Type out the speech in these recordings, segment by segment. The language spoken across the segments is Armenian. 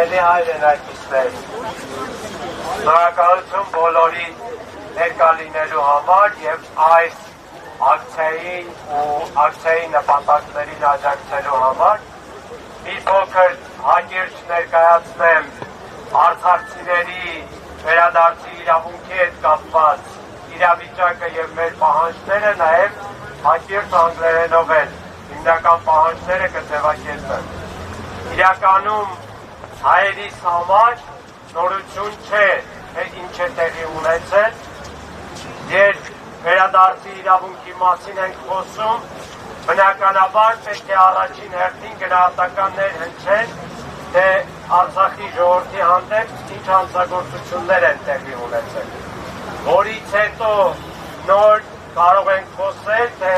Սիրելի հայրենակիցներ, շնորհակալություն բոլորի ներկա լինելու համար եւ այս ակցիայի նպատակներին աջակցելու համար մի փոքր հակիրճ ներկայացնեմ արցախցիների վերադարձի իրավունքի հետ կապված իրավիճակը եւ մեր պահանջները, նաեւ հակիրճ անգլերենով էլ հիմնական պահանջները կձևակերպեմ։ Իրականում հայերիս համար նորություն չէ, թե ինչ է տեղի ունեցել, երբ վերադարձի իրավունքի մասին ենք խոսում, բնականաբար պետք է առաջին հերթին գնահատականներ հնչեն, թե Արցախի ժողովրդի հանդեպ ինչ հանցագործություններ են տեղի ունեցել, որից հետո նոր կարող ենք խոսել, թե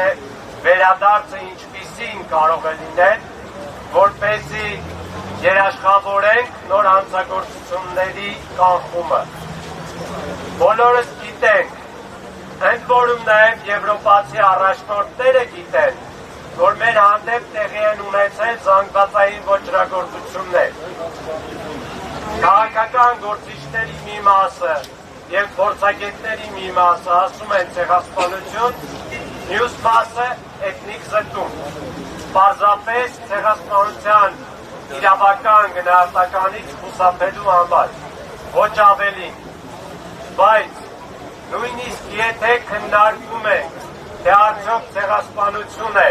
վերադարձը ինչպիսին կարող է լինել, որպեսզի երաշխավորենք նոր հանցագործությունների կանխումը։ Բոլորս գիտենք, ընդ որում նաև եվրոպացի առաջնորդները գիտեն, որ մեր հանդեպ տեղի են ունեցել զանգվածային ոճրագործություններ։ Քաղաքական գործիչների մի մասը և փորձագետների մի մասը ասում են ցեղասպանություն, մյուս մասը էթնիկ զտում։ Պարզապես ցեղասպանության իրավական գնահատականից խուսափելու համար, ոչ ավելին, բայց նույնիսկ եթե քննարկում ենք, թե արդյոք ցեղասպանություն է,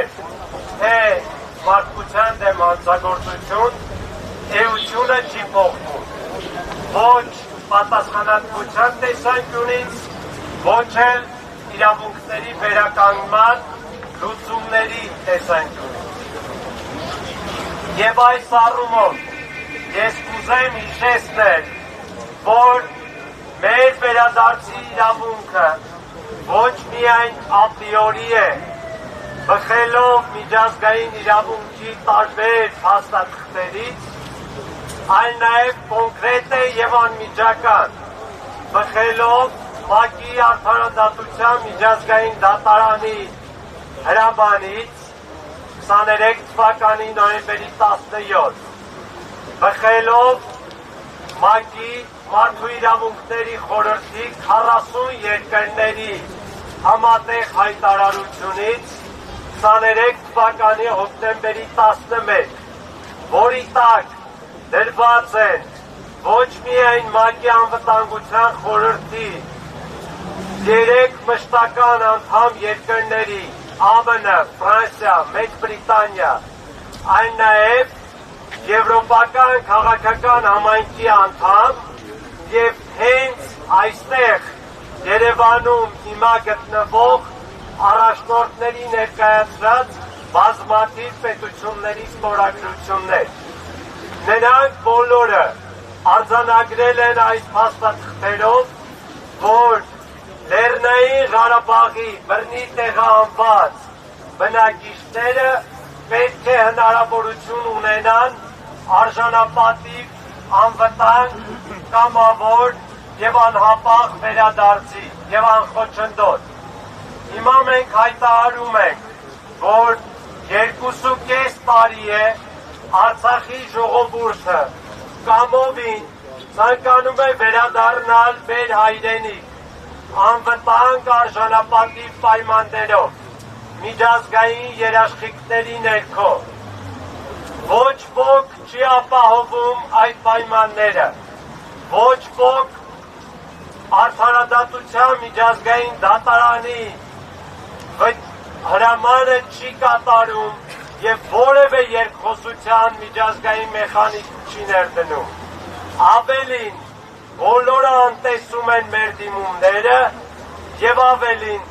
թե մարդկության դեմ հանցագործություն, էությունը չի փոխվում, ոչ պատասխանատվության տեսանկյունից, ոչ էլ իրավունքների վերականգնման լուծումների տեսանկյունից։ Եվ այս առումով ես կուզեմ հիշեցնել, որ մեր վերադարձի իրավունքը ոչ միայն ապրիորի է, բխելով միջազգային իրավունքի տարբեր փաստաթղթերից, այլ նաև կոնկրետ է եւ անմիջական, բխելով ՄԱԿ-ի արդարադատության միջազգային դատարանի հրամանից 23 թվականի նոյեմբերի 17, բխելով ՄԱԿ-ի մարդու իրավունքների խորհրդի 40 երկրների համատեղ հայտարարությունից 23 թվականի հոկտեմբերի 11, որի տակ դրված են ոչ միայն ՄԱԿ-ի անվտանգության խորհրդի 3 մշտական անդամ երկրների ԱՄՆ, Ֆրանսիա, Մեծ Բրիտանիա, այլ նաև եվրոպական քաղաքական համայնքի անդամ և հենց այստեղ Երևանում հիմա գտնվող առաջնորդների ներկայացրած բազմաթիվ պետությունների ստորագրություններ։ Նրանք բոլորը արձանագրել են այս փաստաթղթերով, որ Լեռնային Ղարաբաղի բռնի տեղահանված բնակիչները պետք է հնարավորություն ունենան արժանապատիվ, անվտանգ, կամավոր և անհապաղ վերադարձի և անխոչնդոտ։ Հիմա մենք հայտարարում ենք, որ 2.5 տարի է Արցախի ժողովուրդը կամովին ցանկանում է վերադառնալ մեր հայրենիք, անվտանգ արժանապատիվ պայմաններով, միջազգային երաշխիքների ներքո։ Ոչ ոք չի ապահովում այդ պայմանները, ոչ ոք արդարադատության միջազգային դատարանի հրամանը չի կատարում և որևէ երկխոսության միջազգային մեխանիզմ չի ներդնում։ Ավելին, բոլորը անտեսում են մեր դիմումները և ավելին,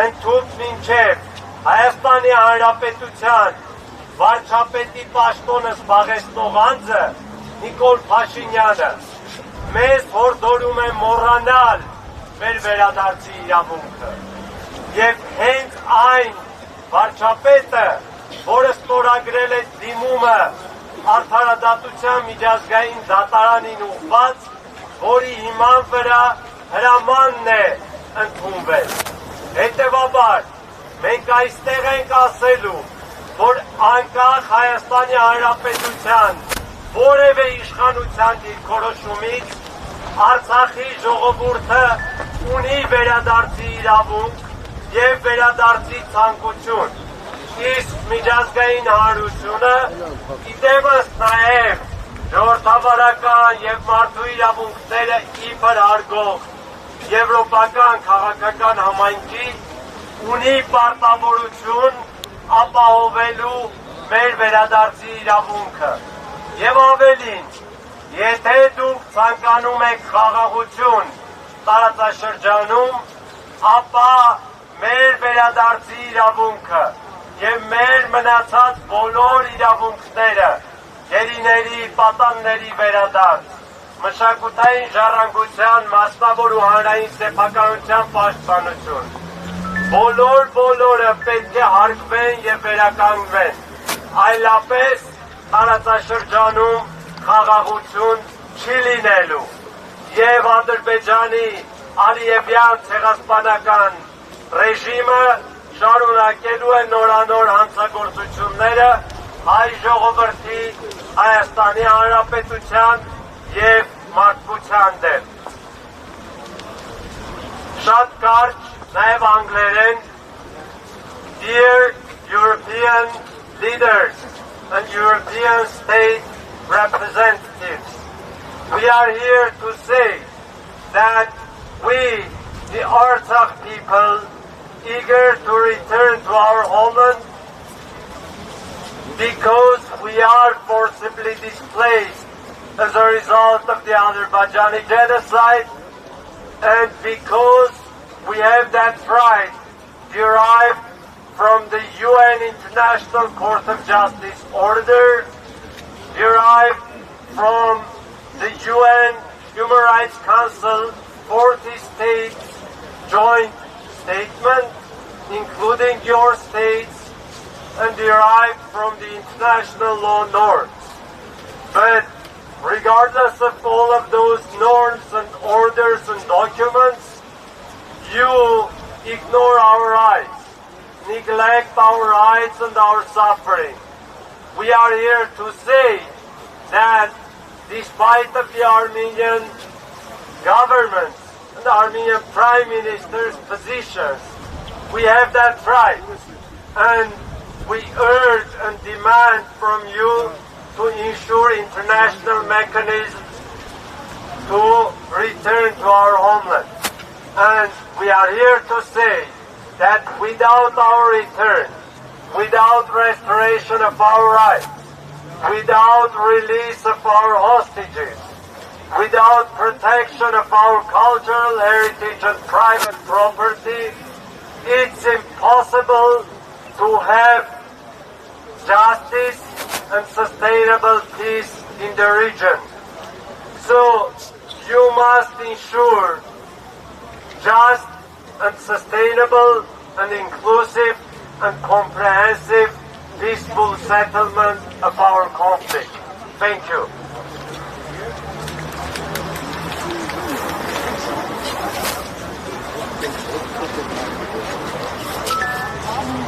ընդհուպ մինչև Հայաստանի Հանրապետության վարչապետի պաշտոնը զբաղեցնող անձը Նիկոլ Փաշինյանը մեզ հորդորում է մոռանալ մեր վերադարձի իրավունքը և հենց այն վարչապետը, որը ստորագրել է դիմումը արդարադատության միջազգային դատարանին ուղղված, որի հիման վրա հրամանն է ընդունվել։ Հետևաբար, մենք այստեղ ենք ասելու, որ անկախ Հայաստանի Հանրապետության որևէ իշխանության դիրքորոշումից Արցախի ժողովուրդը ունի վերադարձի իրավունք եւ վերադարձի ցանկություն, իսկ միջազգային հանրությունը իդեմս նաեւ ժողովրդավարական եւ մարդու իրավունքները իբր հարգող եվրոպական քաղաքական համայնքի ունի պարտավորություն ապահովելու մեր վերադարձի իրավունքը եւ ավելին, եթե դուք ցանկանում եք խաղաղություն տարածաշրջանում, ապա մեր վերադարձի իրավունքը եւ մեր մնացած բոլոր իրավունքները, գերիների, պատանների վերադարձ, մշակութային ժառանգության, մասնավոր ու հանրային սեփականության պաշտպանություն, բոլորը պետք է հարգվեն եւ վերականգնվեն, այլապես տարածաշրջանում խաղաղություն չի լինելու եւ Ադրբեջանի Ալիևյան ցեղասպանական ռեժիմը շարունակելու է նորանոր հանցագործությունները հայ ժողովրդի, Հայաստանի Հանրապետության եւ մարդկության դեմ։ Շատ կարճ, նաեւ անգլերեն, Dear European leaders and European state representatives, we are here to say that we, the Artsakh people, eager to return to our homeland because we are forcibly displaced as a result of the Azerbaijani genocide and because we have that right derived from the UN International Court of Justice order, derived from the UN Human Rights Council 40 states joint statement, including your states, and derived from the international law norms. But regardless of all of those norms and orders and documents, you ignore our rights, neglect our rights and our suffering. We are here to say that despite of the Armenian government and Armenian Prime Minister's positions, we have that right and we urge and demand from you to ensure international mechanisms to return to our homeland. And we are here to say that without our return, without restoration of our rights, without release of our hostages, without protection of our cultural heritage and private property, it's impossible to have justice and sustainable peace in the region. So you must ensure just and sustainable and inclusive and comprehensive peaceful settlement of our conflict. Thank you.